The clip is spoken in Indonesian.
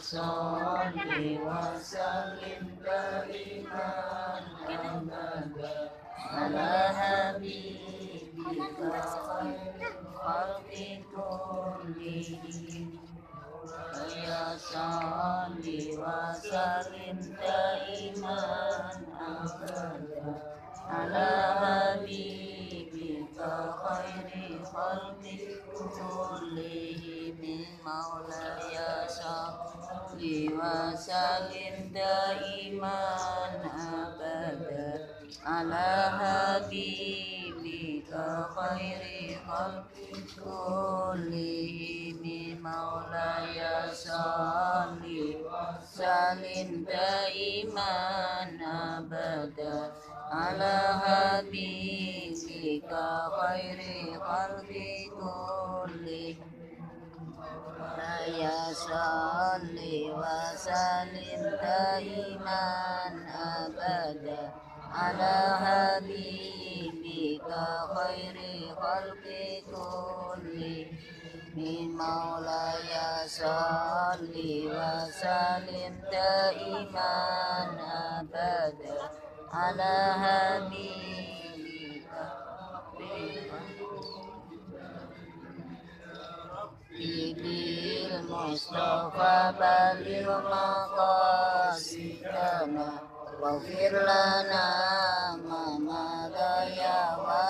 Sholli wa sallim daiman abada ala habibika khairil khalqi kullihim. Ya sholli wa sallim daiman abada ala habibika khairil khalqi kullihim. Maulaya sholli wa sallim daiman abada ala habibika khairil khalqi kullihim. Maulaya sholli wa sallim daiman abada ala habibika khairil khalqi kullihim. Ya sholli wa sallim daiman abada ala habibika khairil khalqi kullihim. Maulaya sholli wa sallim daiman abada ala habibika Ibil Mustafa balil maqasidana waghfir lana ma madaya wa